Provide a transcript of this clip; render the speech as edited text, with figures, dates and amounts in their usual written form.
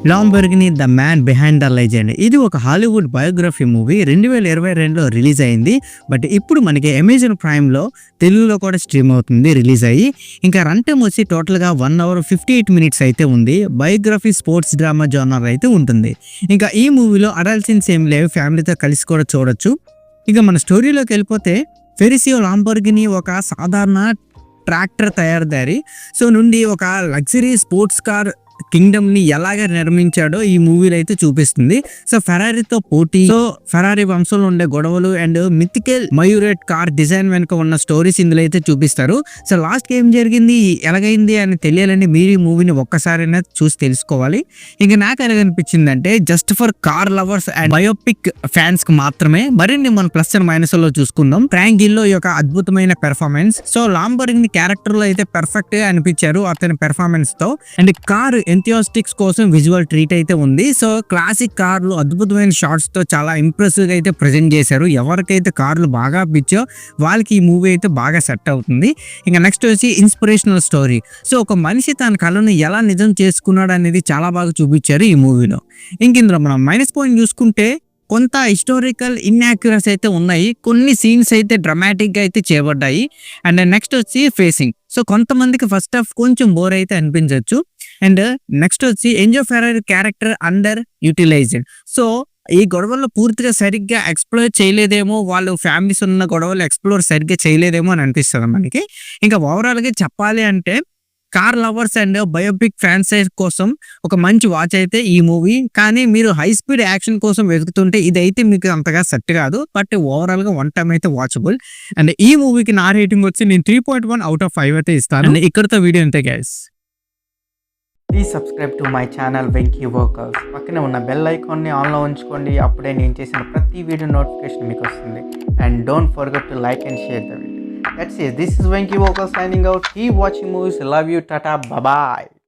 Lamborghini the man behind the legend. ఇది ఒక Hollywood biography movie 2022లో release అయింది. But ఇప్పుడు మనకి అమెజాన్ ప్రైమ్లో తెలుగులో కూడా స్ట్రీమ్ అవుతుంది రిలీజ్ అయ్యి. ఇంకా రన్ టైం వచ్చి టోటల్గా 1 hour 58 minutes అయితే ఉంది. బయోగ్రఫీ స్పోర్ట్స్ డ్రామా జోనర్ అయితే ఉంటుంది. ఇంకా ఈ మూవీలో అడల్ట్ సీన్స్ ఏం లేవు, ఫ్యామిలీతో కలిసి కూడా చూడొచ్చు. ఇక మన స్టోరీలోకి వెళ్ళిపోతే ఫెరిసియో లాంబోర్గిని ఒక సాధారణ ట్రాక్టర్ తయారుదారి నుండి ఒక లగ్జరీ స్పోర్ట్స్ కార్ కింగ్డమ్ ని ఎలాగ నిర్మించాడో ఈ మూవీలో అయితే చూపిస్తుంది. సో ఫెరారీతో పోటీ, ఫెరారీ వంశంలో ఉండే గొడవలు అండ్ మిథికల్ మయూరేట్ కార్ డిజైన్ వెనుక ఉన్న స్టోరీస్ ఇందులో అయితే చూపిస్తారు. సో లాస్ట్ కి ఏం జరిగింది, ఎలాగైంది అని తెలియాలంటే మీరు ఈ మూవీని ఒక్కసారైనా చూసి తెలుసుకోవాలి. ఇంకా నాకు ఎలాగనిపించింది అంటే just for car lovers and biopic fans కి మాత్రమే. మరిన్ని మన ప్లస్ అండ్ మైనస్ లో చూసుకుందాం. ఫ్రాంక్ గిల్లో యొక్క అద్భుతమైన పెర్ఫార్మెన్స్. సో లాంబోర్గిని క్యారెక్టర్ లో అయితే పర్ఫెక్ట్ గా అనిపించారు అతని పెర్ఫార్మెన్స్ తో. అండ్ కార్ ఎంథియాస్టిక్స్ కోసం విజువల్ ట్రీట్ అయితే ఉంది. సో క్లాసిక్ కార్లు అద్భుతమైన షార్ట్స్ తో చాలా ఇంప్రెసివ్ గా అయితే ప్రెజెంట్ చేశారు. ఎవరికైతే కార్లు బాగా పిచ్చో వాళ్ళకి ఈ మూవీ అయితే బాగా సెట్ అవుతుంది. ఇంకా నెక్స్ట్ వచ్చి ఇన్స్పిరేషనల్ స్టోరీ. సో ఒక మనిషి తన కళను ఎలా నిజం చేసుకున్నాడు అనేది చాలా బాగా చూపించారు ఈ మూవీలో. ఇంక ఇందులో మనం మైనస్ పాయింట్ చూసుకుంటే కొంత హిస్టారికల్ ఇన్యాక్యురస్ అయితే ఉన్నాయి. కొన్ని సీన్స్ అయితే డ్రమాటిక్ గా అయితే చేయబడ్డాయి. అండ్ నెక్స్ట్ వచ్చి ఫేసింగ్. సో కొంతమందికి ఫస్ట్ హాఫ్ కొంచెం బోర్ అయితే అనిపించవచ్చు. అండ్ నెక్స్ట్ వచ్చి Enzo Ferrari character underutilised. So ఈ గొడవల్లో పూర్తిగా సరిగ్గా ఎక్స్ప్లోర్ చేయలేదేమో, వాళ్ళు ఫ్యామిలీస్ ఉన్న గొడవలు ఎక్స్ప్లోర్ సరిగ్గా చేయలేదేమో అని అనిపిస్తుంది మనకి. ఇంకా ఓవరాల్ గా చెప్పాలి అంటే car lovers and biopic fans కోసం ఒక మంచి వాచ్ అయితే ఈ మూవీ. కానీ మీరు హై స్పీడ్ యాక్షన్ కోసం వెతుకుతుంటే ఇదైతే మీకు అంతగా సెట్ కాదు. బట్ ఓవరాల్ గా 1 time అయితే వాచబుల్. అండ్ ఈ మూవీకి నా రేటింగ్ వచ్చి నేను 3.1 out of 5 అయితే ఇస్తాను. అండ్ ఇక్కడతో వీడియో అంతే guys. Please subscribe to my channel Venky workers. పక్కనే ఉన్న బెల్ ఐకాన్ని ఆన్లో ఉంచుకోండి. అప్పుడే నేను చేసిన ప్రతి వీడియో నోటిఫికేషన్ మీకు వస్తుంది. And don't forget to like and share the video. That's it. This is Venky Vocal signing out. Keep watching movies. Love you. Tata. Bye bye.